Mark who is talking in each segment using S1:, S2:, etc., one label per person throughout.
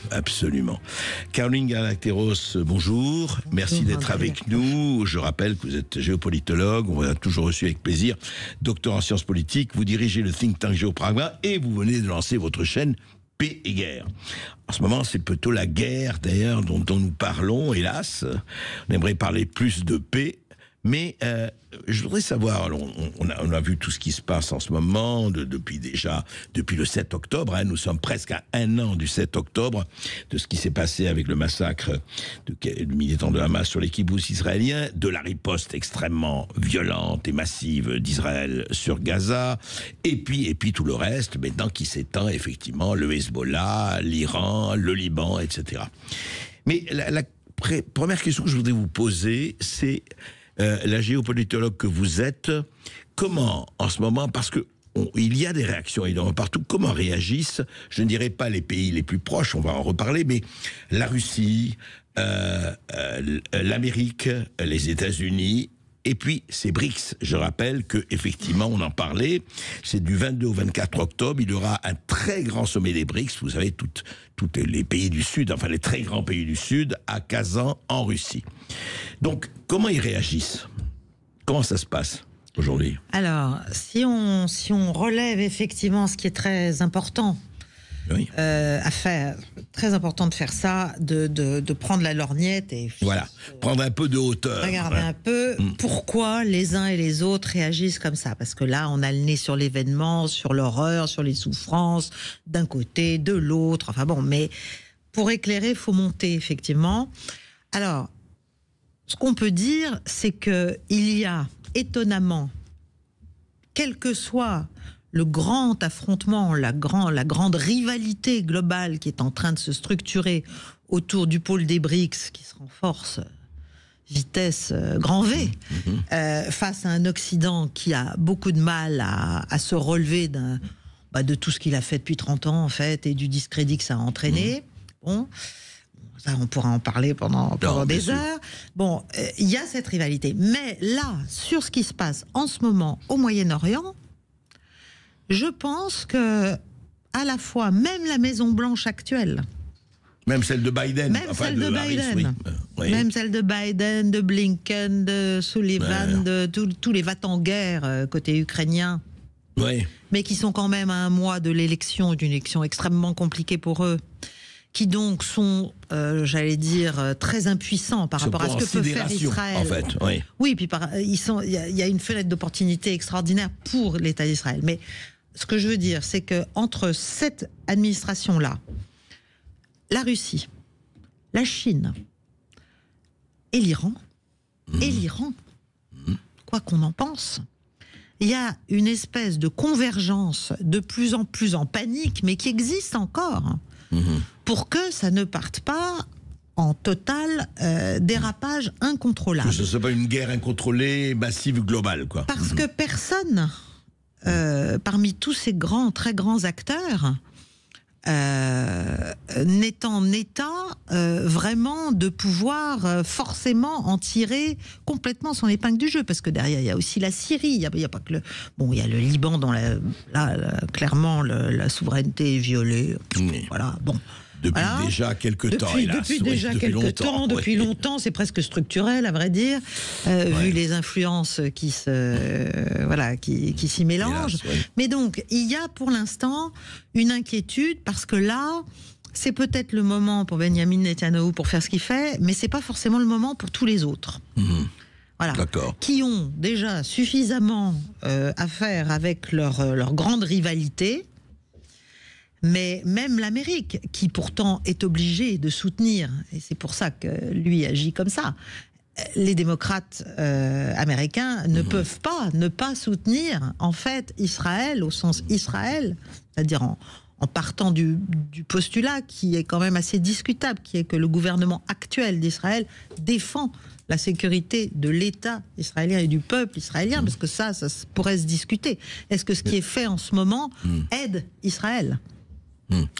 S1: Absolument. Caroline Galacteros, bonjour. Merci d'être avec nous. Je rappelle que vous êtes géopolitologue. On vous a toujours reçu avec plaisir. Docteur en sciences politiques. Vous dirigez le think tank Géopragma et vous venez de lancer votre chaîne Paix et Guerre. En ce moment, c'est plutôt la guerre, d'ailleurs, dont nous parlons, hélas. On aimerait parler plus de paix. Mais je voudrais savoir, alors, on a vu tout ce qui se passe en ce moment, depuis le 7 octobre, nous sommes presque à un an du 7 octobre, de ce qui s'est passé avec le massacre du militant de Hamas sur les kibboutz israéliens, de la riposte extrêmement violente et massive d'Israël sur Gaza, et puis tout le reste, maintenant qui s'étend effectivement, le Hezbollah, l'Iran, le Liban, etc. Mais la première question que je voudrais vous poser, c'est... la géopolitologue que vous êtes, comment, en ce moment, parce que il y a des réactions énormes partout, comment réagissent, je ne dirais pas les pays les plus proches, on va en reparler, mais la Russie, l'Amérique, les États-Unis, et puis ces BRICS. Je rappelle que effectivement, on en parlait, c'est du 22 au 24 octobre, il y aura un très grand sommet des BRICS, vous savez, tous les pays du Sud, enfin les très grands pays du Sud, à Kazan, en Russie. Donc, comment ils réagissent? Comment ça se passe aujourd'hui?
S2: Alors, si on relève effectivement ce qui est très important, oui. À faire, très important de faire ça, de prendre la lorgnette et
S1: voilà, prendre un peu de hauteur.
S2: Regarder un peu pourquoi les uns et les autres réagissent comme ça, parce que là on a le nez sur l'événement, sur l'horreur, sur les souffrances d'un côté, de l'autre. Enfin bon, mais pour éclairer, il faut monter effectivement. Alors, ce qu'on peut dire, c'est que il y a étonnamment, quel que soit le grand affrontement, la grande rivalité globale qui est en train de se structurer autour du pôle des BRICS, qui se renforce vitesse grand V, face à un Occident qui a beaucoup de mal à se relever de tout ce qu'il a fait depuis 30 ans, en fait, et du discrédit que ça a entraîné. Bon, ça, on pourra en parler pendant des heures. Bon, il y a cette rivalité. Mais là, sur ce qui se passe en ce moment au Moyen-Orient, je pense que, à la fois, même la Maison-Blanche actuelle,
S1: même celle de Biden,
S2: même celle de Biden, même celle de Biden, de Blinken, de Sullivan, de tous les va-t-en-guerre côté ukrainien, mais qui sont quand même à un mois de l'élection, d'une élection extrêmement compliquée pour eux, qui donc sont, j'allais dire, très impuissants par rapport à ce que peut faire Israël.
S1: En fait,
S2: oui, puis il y a une fenêtre d'opportunité extraordinaire pour l'État d'Israël. Mais ce que je veux dire, c'est que entre cette administration-là, la Russie, la Chine et l'Iran, quoi qu'on en pense, il y a une espèce de convergence de plus en plus en panique, mais qui existe encore, pour que ça ne parte pas en total dérapage incontrôlable.
S1: Que ce ne soit pas une guerre incontrôlée, massive, globale, quoi.
S2: Parce que personne, parmi tous ces très grands acteurs, n'est en état vraiment de pouvoir forcément en tirer complètement son épingle du jeu, parce que derrière il y a aussi la Syrie, il y a pas que il y a le Liban dont clairement la souveraineté est violée. Voilà, bon.
S1: Depuis déjà quelques temps, hélas.
S2: Depuis longtemps, c'est presque structurel, à vrai dire, vu les influences qui s'y mélangent. Hélas, mais donc, il y a pour l'instant une inquiétude, parce que là, c'est peut-être le moment pour Benjamin Netanyahou pour faire ce qu'il fait, mais c'est pas forcément le moment pour tous les autres. Voilà, qui ont déjà suffisamment à faire avec leur grande rivalité. Mais même l'Amérique, qui pourtant est obligée de soutenir, et c'est pour ça que lui agit comme ça, les démocrates américains ne peuvent pas ne pas soutenir en fait Israël, au sens Israël, c'est-à-dire en partant du postulat qui est quand même assez discutable, qui est que le gouvernement actuel d'Israël défend la sécurité de l'État israélien et du peuple israélien, parce que ça pourrait se discuter. Est-ce que ce qui est fait en ce moment aide Israël ?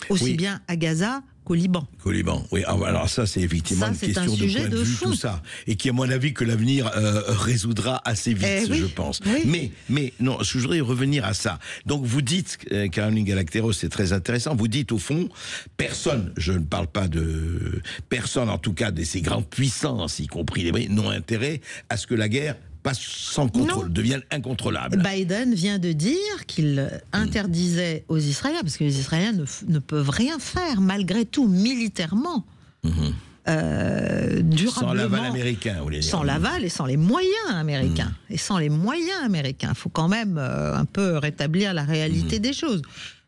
S2: Aussi bien à Gaza qu'au Liban.
S1: Qu'au Liban, oui. Alors ça, c'est effectivement une question de point de vue, tout ça. Et qui, à mon avis, que l'avenir résoudra assez vite, je pense. Oui. Mais non, je voudrais revenir à ça. Donc, vous dites, Caroline Galacteros, c'est très intéressant, vous dites, au fond, personne, je ne parle pas de... Personne, en tout cas, de ces grandes puissances, y compris les Britanniques, n'ont intérêt à ce que la guerre passe sans contrôle, devienne incontrôlable.
S2: Biden vient de dire qu'il interdisait aux Israéliens, parce que les Israéliens ne peuvent rien faire, malgré tout, militairement, durablement.
S1: Sans l'aval américain, vous voulez dire.
S2: Sans l'aval et sans les moyens américains. Et sans les moyens américains. Il faut quand même un peu rétablir la réalité des choses.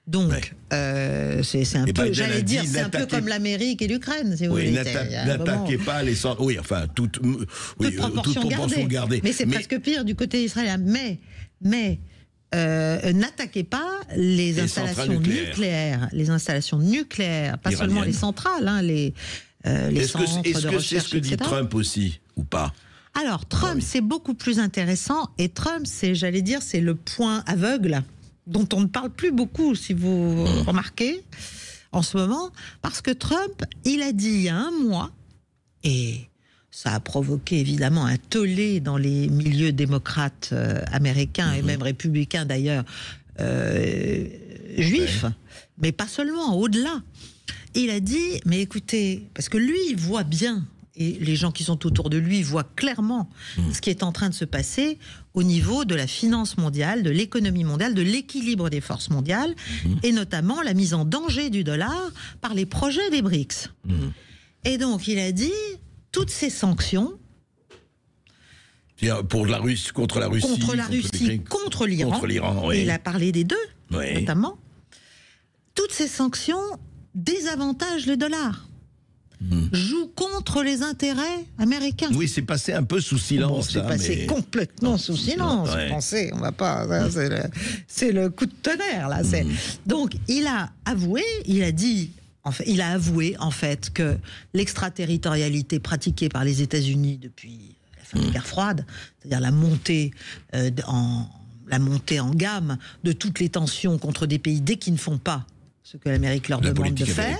S2: Donc, c'est un peu, j'allais dire, c'est un peu comme l'Amérique et l'Ukraine, si vous voulez.
S1: N'attaquez pas les centres. Oui, enfin, toute proportion gardée.
S2: Mais c'est presque pire du côté israélien. Mais n'attaquez pas les installations nucléaires. Les installations nucléaires, pas seulement les centrales, les centres de recherche, etc.
S1: Est-ce que c'est ce que dit Trump aussi, ou pas?
S2: Alors, Trump, c'est beaucoup plus intéressant. Et Trump, j'allais dire, c'est le point aveugle dont on ne parle plus beaucoup, si vous remarquez, en ce moment, parce que Trump, il a dit il y a un mois, et ça a provoqué évidemment un tollé dans les milieux démocrates américains, et même républicains d'ailleurs, juifs, mais pas seulement, au-delà. Il a dit, mais écoutez, parce que lui, il voit bien, et les gens qui sont autour de lui voient clairement ce qui est en train de se passer au niveau de la finance mondiale, de l'économie mondiale, de l'équilibre des forces mondiales, et notamment la mise en danger du dollar par les projets des BRICS. Et donc, il a dit, toutes ces sanctions...
S1: Pour la Russie, contre la Russie...
S2: Contre l'Iran. Il a parlé des deux, notamment. Toutes ces sanctions désavantagent le dollar. Joue contre les intérêts américains.
S1: Oui, c'est passé un peu sous silence.
S2: C'est passé complètement sous silence. Pensez, on va pas. C'est le coup de tonnerre là. Donc, il a avoué, il a avoué en fait que l'extraterritorialité pratiquée par les États-Unis depuis la fin de la guerre froide, c'est-à-dire la montée en gamme de toutes les tensions contre des pays dès qu'ils ne font pas ce que l'Amérique leur demande de faire,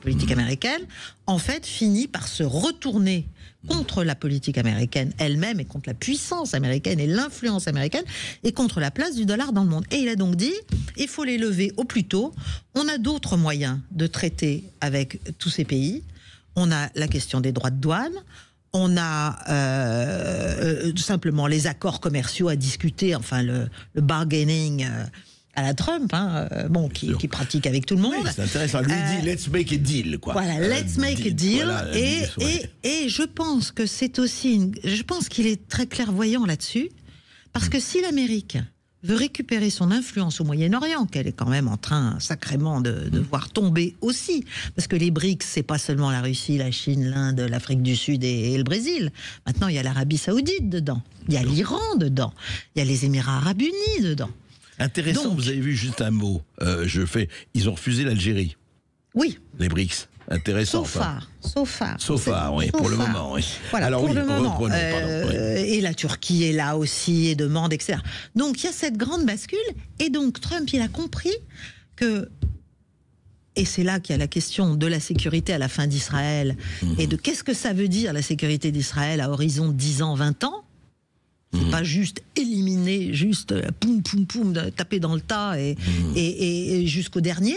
S2: politique américaine, en fait, finit par se retourner contre la politique américaine elle-même et contre la puissance américaine et l'influence américaine et contre la place du dollar dans le monde. Et il a donc dit, il faut les lever au plus tôt. On a d'autres moyens de traiter avec tous ces pays. On a la question des droits de douane. On a tout simplement les accords commerciaux à discuter, enfin le bargaining à la Trump, qui pratique avec tout le monde.
S1: Oui, c'est intéressant. Lui dit let's make a deal, quoi.
S2: Voilà, let's make a deal. Voilà, et je pense que c'est aussi je pense qu'il est très clairvoyant là-dessus, parce que si l'Amérique veut récupérer son influence au Moyen-Orient, qu'elle est quand même en train sacrément de voir tomber aussi, parce que les BRICS, c'est pas seulement la Russie, la Chine, l'Inde, l'Afrique du Sud et le Brésil. Maintenant, il y a l'Arabie Saoudite dedans, il y a l'Iran dedans, il y a les Émirats Arabes Unis dedans.
S1: Intéressant, donc, vous avez vu juste un mot. Ils ont refusé l'Algérie.
S2: Oui.
S1: Les BRICS. Intéressant.
S2: So far,
S1: oui, pour le moment. Oui.
S2: Voilà, alors, pour le moment. Et la Turquie est là aussi et demande, etc. Donc il y a cette grande bascule. Et donc Trump, il a compris que... Et c'est là qu'il y a la question de la sécurité à la fin d'Israël. Et de qu'est-ce que ça veut dire, la sécurité d'Israël, à horizon de 10 ans, 20 ans. C'est pas juste éliminer, juste poum poum poum, taper dans le tas et jusqu'au dernier.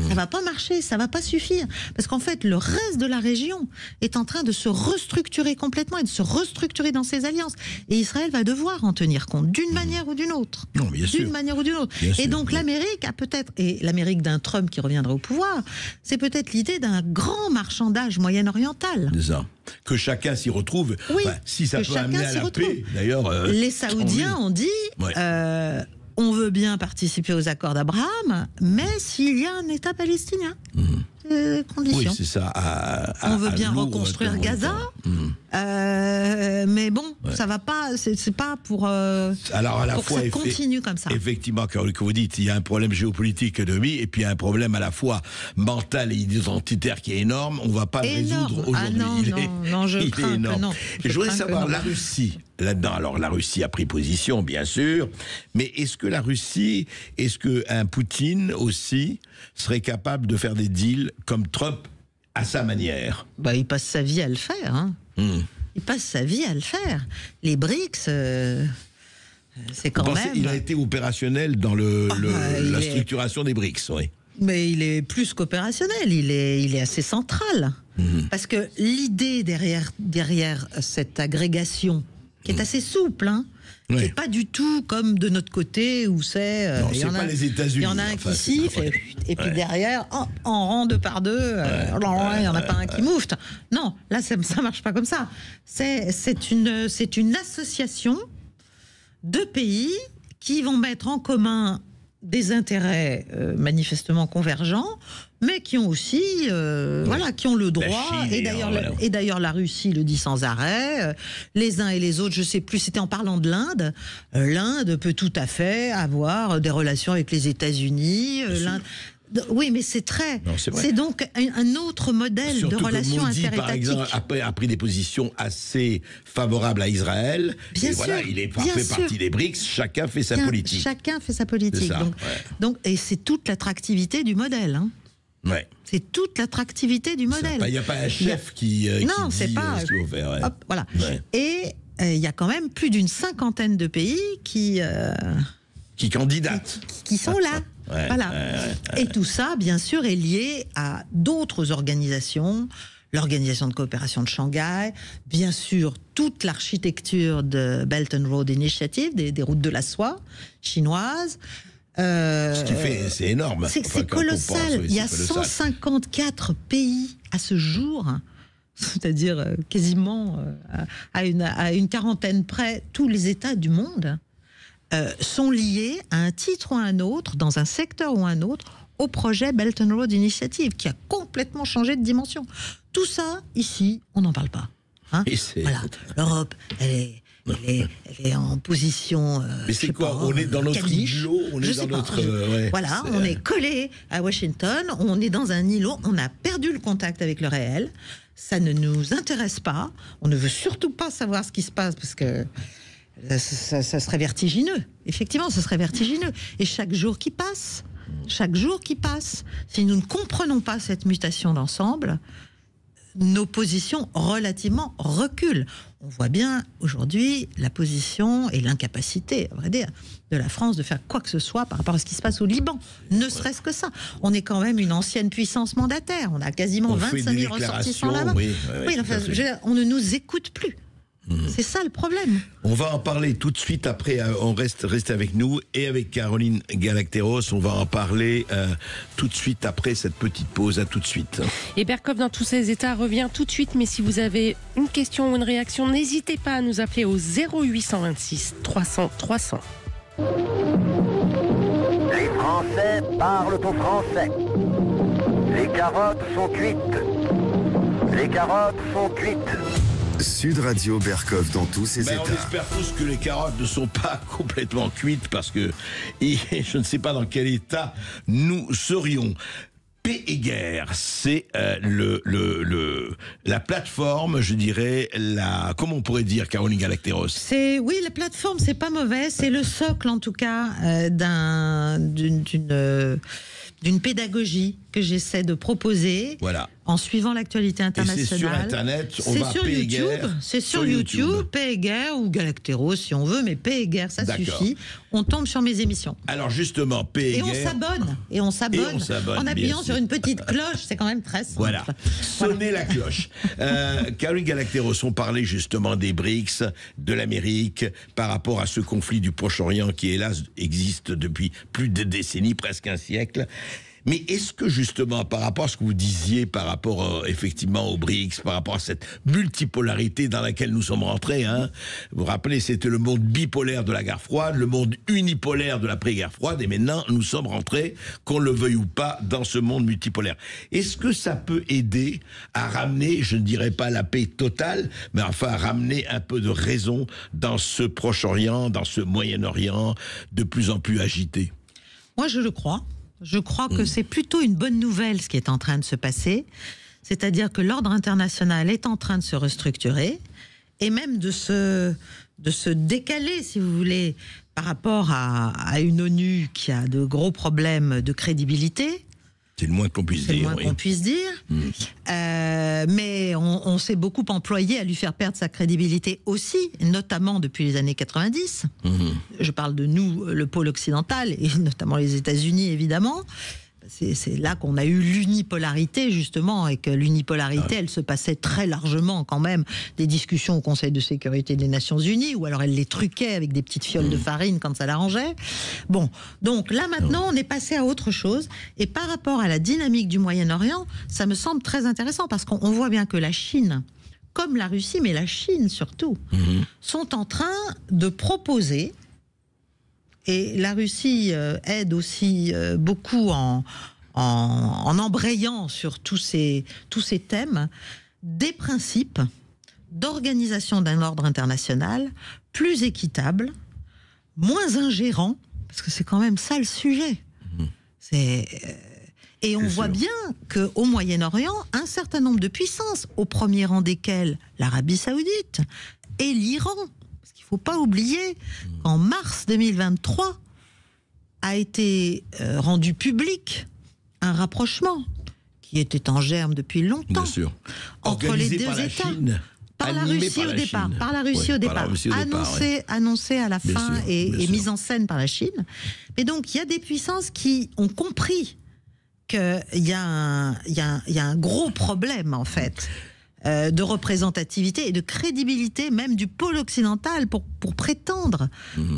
S2: Ça va pas marcher, ça va pas suffire, parce qu'en fait le reste de la région est en train de se restructurer complètement et de se restructurer dans ses alliances. Et Israël va devoir en tenir compte d'une manière ou d'une autre.
S1: Non, bien sûr.
S2: D'une manière ou d'une autre. Et donc l'Amérique a peut-être, et l'Amérique d'un Trump qui reviendra au pouvoir, c'est peut-être l'idée d'un grand marchandage moyen-oriental.
S1: C'est ça. Que chacun s'y retrouve.
S2: Oui,
S1: si ça peut amener à la paix, d'ailleurs.
S2: Les Saoudiens ont dit, on veut bien participer aux accords d'Abraham, mais s'il y a un État palestinien. Conditions.
S1: Oui, c'est ça.
S2: On veut bien reconstruire Gaza, mais bon, ça va pas. C'est pas pour. Alors à la fois, que ça continue comme ça.
S1: Effectivement, comme vous dites, il y a un problème géopolitique économique, et puis il y a un problème à la fois mental et identitaire qui est énorme. On ne va pas le résoudre aujourd'hui.
S2: Je crains énorme.
S1: Non. Je voudrais savoir la Russie. Là-dedans, alors la Russie a pris position, bien sûr, mais est-ce qu'un Poutine aussi serait capable de faire des deals comme Trump à sa manière.
S2: Il passe sa vie à le faire. Hein. Il passe sa vie à le faire. Les BRICS, c'est quand même...
S1: Il a été opérationnel dans la structuration des BRICS, oui.
S2: Mais il est plus qu'opérationnel, il est assez central. Parce que l'idée derrière cette agrégation, qui est assez souple, hein, qui n'est pas du tout comme de notre côté où c'est...
S1: non, c'est pas les États-Unis.
S2: Il y en a un qui siffle, et puis derrière, en rang 2 par 2, il n'y en a pas un qui moufte. Non, là, ça ne marche pas comme ça. C'est une association de pays qui vont mettre en commun des intérêts manifestement convergents, mais qui ont aussi, qui ont le droit. Et d'ailleurs, la Russie le dit sans arrêt. Les uns et les autres, je sais plus. C'était en parlant de l'Inde. L'Inde peut tout à fait avoir des relations avec les États-Unis. Oui, mais c'est donc un autre modèle de relation interétatique.
S1: Par exemple, a pris des positions assez favorables à Israël.
S2: Bien sûr,
S1: il fait partie des BRICS. Chacun fait sa politique.
S2: Chacun fait sa politique.
S1: Ça,
S2: et c'est toute l'attractivité du modèle. Hein.
S1: Ouais.
S2: C'est toute l'attractivité du modèle.
S1: Il n'y a pas un chef qui
S2: non,
S1: dit
S2: c'est pas.
S1: Ce qu'il faut faire. Ouais.
S2: Hop, voilà. Ouais. Et il y a quand même plus d'une 50aine de pays qui
S1: candidatent.
S2: Qui sont là. Voilà. Et tout ça, bien sûr, est lié à d'autres organisations, l'Organisation de coopération de Shanghai, bien sûr, toute l'architecture de Belt and Road Initiative, des routes de la soie chinoises.
S1: Ce qui fait, c'est énorme.
S2: C'est colossal. Il y a 154 pays à ce jour, c'est-à-dire quasiment à une quarantaine près, tous les États du monde. Sont liés à un titre ou à un autre, dans un secteur ou un autre, au projet Belt and Road Initiative, qui a complètement changé de dimension. Tout ça, ici, on n'en parle pas. Hein, voilà. L'Europe, elle est en position...
S1: Mais c'est quoi, on est dans notre îlot, on est dans notre...
S2: voilà, on est collé à Washington, on est dans un îlot, on a perdu le contact avec le réel, ça ne nous intéresse pas, on ne veut surtout pas savoir ce qui se passe, parce que... Ça serait vertigineux. Effectivement, ce serait vertigineux. Et chaque jour qui passe, si nous ne comprenons pas cette mutation d'ensemble, nos positions relativement reculent. On voit bien aujourd'hui la position et l'incapacité, à vrai dire, de la France de faire quoi que ce soit par rapport à ce qui se passe au Liban. Ne serait-ce que ça. On est quand même une ancienne puissance mandataire. On a quasiment 25 000 ressortissants là-bas. On ne nous écoute plus. C'est ça le problème.
S1: On va en parler tout de suite après. On reste avec nous et avec Caroline Galacteros. On va en parler tout de suite après cette petite pause. À tout de suite.
S3: Et Berkoff dans tous ces états revient tout de suite. Mais si vous avez une question ou une réaction, n'hésitez pas à nous appeler au 0826 300 300.
S4: Les Français parlent au français. Les carottes sont cuites. Les carottes sont cuites.
S5: Sud Radio Berkoff dans tous ses états.
S1: On espère tous que les carottes ne sont pas complètement cuites parce que je ne sais pas dans quel état nous serions. Paix et guerre, c'est la plateforme, je dirais, comment on pourrait dire, Caroline Galacteros?
S2: Oui, la plateforme, c'est pas mauvais, c'est le socle en tout cas d'une pédagogie que j'essaie de proposer en suivant l'actualité internationale.
S1: Et c'est sur Internet, on va Paix et Guerre.
S2: C'est sur YouTube, Paix et Guerre ou Galacteros si on veut, mais Paix et Guerre, ça suffit. On tombe sur mes émissions.
S1: Alors justement, Paix et Guerre.
S2: Et on s'abonne en appuyant sur une petite cloche, c'est quand même très simple.
S1: Voilà, sonnez la cloche. Caroline Galacteros, on parlait justement des BRICS, de l'Amérique, par rapport à ce conflit du Proche-Orient qui, hélas, existe depuis plus de décennies, presque un siècle. Mais est-ce que justement, par rapport à ce que vous disiez, par rapport effectivement aux BRICS, par rapport à cette multipolarité dans laquelle nous sommes rentrés, vous vous rappelez, c'était le monde bipolaire de la guerre froide, le monde unipolaire de l'après-guerre froide, et maintenant nous sommes rentrés, qu'on le veuille ou pas, dans ce monde multipolaire. Est-ce que ça peut aider à ramener, je ne dirais pas la paix totale, mais enfin à ramener un peu de raison dans ce Proche-Orient, dans ce Moyen-Orient de plus en plus agité?
S2: Moi, je le crois. Je crois que c'est plutôt une bonne nouvelle ce qui est en train de se passer. C'est-à-dire que l'ordre international est en train de se restructurer et même de se décaler, si vous voulez, par rapport à une ONU qui a de gros problèmes de crédibilité.
S1: C'est le moins qu'on puisse
S2: C'est
S1: dire.
S2: le moins
S1: oui.
S2: qu'on puisse dire. Mais on s'est beaucoup employé à lui faire perdre sa crédibilité aussi, notamment depuis les années 90. Je parle de nous, le pôle occidental, et notamment les États-Unis, évidemment. C'est là qu'on a eu l'unipolarité, justement, et que l'unipolarité, elle se passait très largement, quand même, des discussions au Conseil de sécurité des Nations Unies, ou alors elle les truquait avec des petites fioles de farine quand ça l'arrangeait. Bon, donc là, maintenant, on est passé à autre chose. Et par rapport à la dynamique du Moyen-Orient, ça me semble très intéressant, parce qu'on voit bien que la Chine, comme la Russie, mais la Chine surtout, sont en train de proposer... Et la Russie aide aussi beaucoup en embrayant sur tous ces thèmes, des principes d'organisation d'un ordre international plus équitable, moins ingérant, parce que c'est quand même ça le sujet. Et on voit bien qu'au Moyen-Orient, un certain nombre de puissances, au premier rang desquelles l'Arabie Saoudite et l'Iran, il ne faut pas oublier qu'en mars 2023 a été rendu public un rapprochement qui était en germe depuis longtemps entre les deux États. Par la Russie au départ. Par la Russie au départ. Annoncé à la fin et mise en scène par la Chine. Mais donc il y a des puissances qui ont compris qu'il y a un gros problème en fait. De représentativité et de crédibilité même du pôle occidental pour prétendre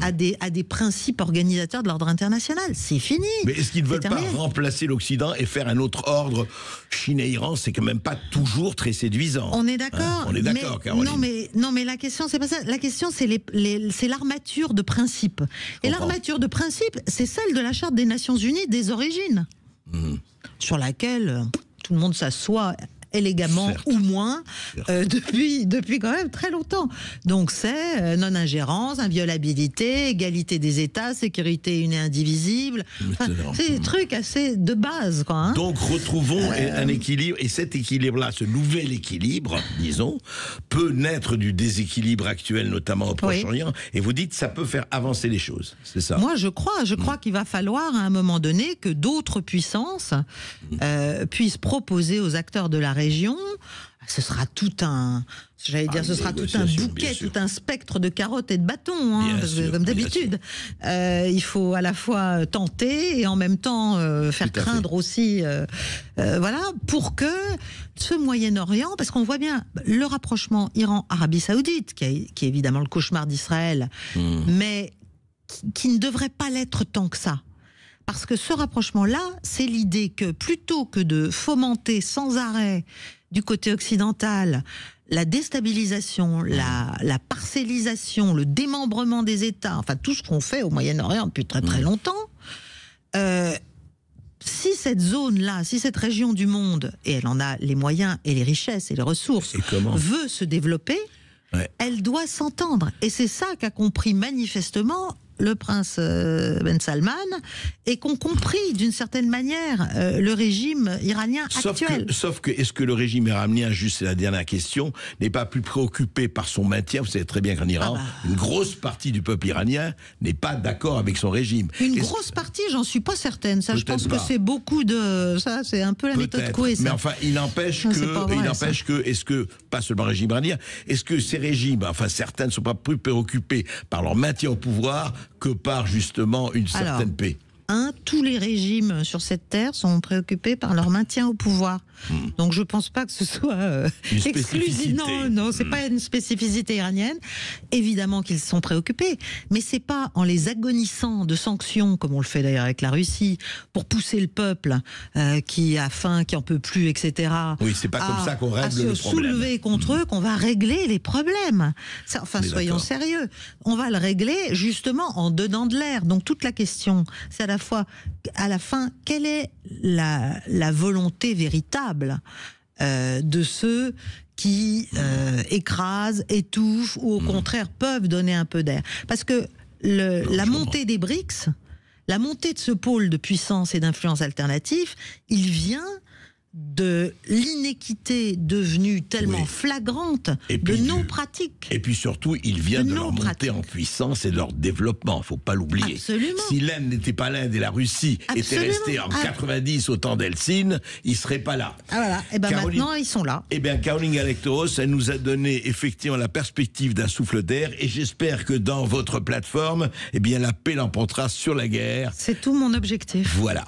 S2: à des principes organisateurs de l'ordre international. C'est fini.
S1: Mais est-ce qu'ils ne veulent pas remplacer l'Occident et faire un autre ordre? Chine et Iran, c'est quand même pas toujours très séduisant.
S2: On est d'accord.
S1: On est d'accord, Caroline.
S2: Non, mais la question, c'est pas ça. La question, c'est c'est l'armature de principe. Et l'armature de principe, c'est celle de la Charte des Nations Unies des origines, sur laquelle tout le monde s'assoit élégamment ou moins depuis quand même très longtemps. Donc c'est non-ingérence, inviolabilité, égalité des États, sécurité une et indivisible. Enfin, c'est des trucs assez de base, quoi. Hein.
S1: Donc retrouvons un équilibre, et cet équilibre-là, ce nouvel équilibre, disons, peut naître du déséquilibre actuel, notamment au Proche-Orient, et vous dites ça peut faire avancer les choses, c'est ça?
S2: Moi je crois qu'il va falloir à un moment donné que d'autres puissances puissent proposer aux acteurs de la région, ce sera tout un, ce sera tout un bouquet, tout un spectre de carottes et de bâtons, hein, parce que, comme d'habitude. Il faut à la fois tenter et en même temps faire craindre aussi, voilà, pour que ce Moyen-Orient, parce qu'on voit bien le rapprochement Iran-Arabie Saoudite, qui est évidemment le cauchemar d'Israël, mais qui ne devrait pas l'être tant que ça. Parce que ce rapprochement-là, c'est l'idée que plutôt que de fomenter sans arrêt du côté occidental la déstabilisation, la parcellisation, le démembrement des États, enfin tout ce qu'on fait au Moyen-Orient depuis très très longtemps, si cette zone-là, si cette région du monde, et elle en a les moyens et les richesses et les ressources, veut se développer, elle doit s'entendre. Et c'est ça qu'a compris manifestement le prince Ben Salman, et qu'ont compris d'une certaine manière le régime iranien actuel.
S1: Sauf que, est-ce que le régime iranien, juste c'est la dernière question, n'est pas plus préoccupé par son maintien? Vous savez très bien qu'en Iran, une grosse partie du peuple iranien n'est pas d'accord avec son régime.
S2: Grosse partie, j'en suis pas certaine. Ça, je pense que c'est beaucoup de... Ça, c'est un peu la méthode Coué.
S1: Mais enfin, il n'empêche que, est-ce que, pas seulement le régime iranien, est-ce que ces régimes, enfin certains ne sont pas plus préoccupés par leur maintien au pouvoir que par justement une certaine paix?
S2: Tous les régimes sur cette terre sont préoccupés par leur maintien au pouvoir. Donc je ne pense pas que ce soit exclusif. Non, c'est pas une spécificité iranienne. Évidemment qu'ils sont préoccupés, mais c'est pas en les agonissant de sanctions, comme on le fait d'ailleurs avec la Russie, pour pousser le peuple qui a faim, qui en peut plus, etc.
S1: Oui, c'est pas comme ça qu'on règle le problème.
S2: Soulever contre eux qu'on va régler les problèmes. Ça, enfin, soyons sérieux. On va le régler justement en donnant de l'air. Donc toute la question, c'est à la fin, quelle est la volonté véritable de ceux qui écrasent, étouffent ou au contraire peuvent donner un peu d'air. Parce que la montée des BRICS, la montée de ce pôle de puissance et d'influence alternative, il vient de l'inéquité devenue tellement flagrante de nos pratiques.
S1: Et puis surtout, il vient de leur montée
S2: pratiques.
S1: en puissance et de leur développement, il ne faut pas l'oublier.
S2: Absolument.
S1: Si l'Inde n'était pas l'Inde et la Russie étaient restés en 90 au temps d'Helsinki, ils ne seraient pas là.
S2: Ah voilà, et bien maintenant ils sont là.
S1: Eh bien, Caroline Galacteros, elle nous a donné effectivement la perspective d'un souffle d'air et j'espère que dans votre plateforme, eh bien, la paix l'emportera sur la guerre.
S2: C'est tout mon objectif.
S1: Voilà.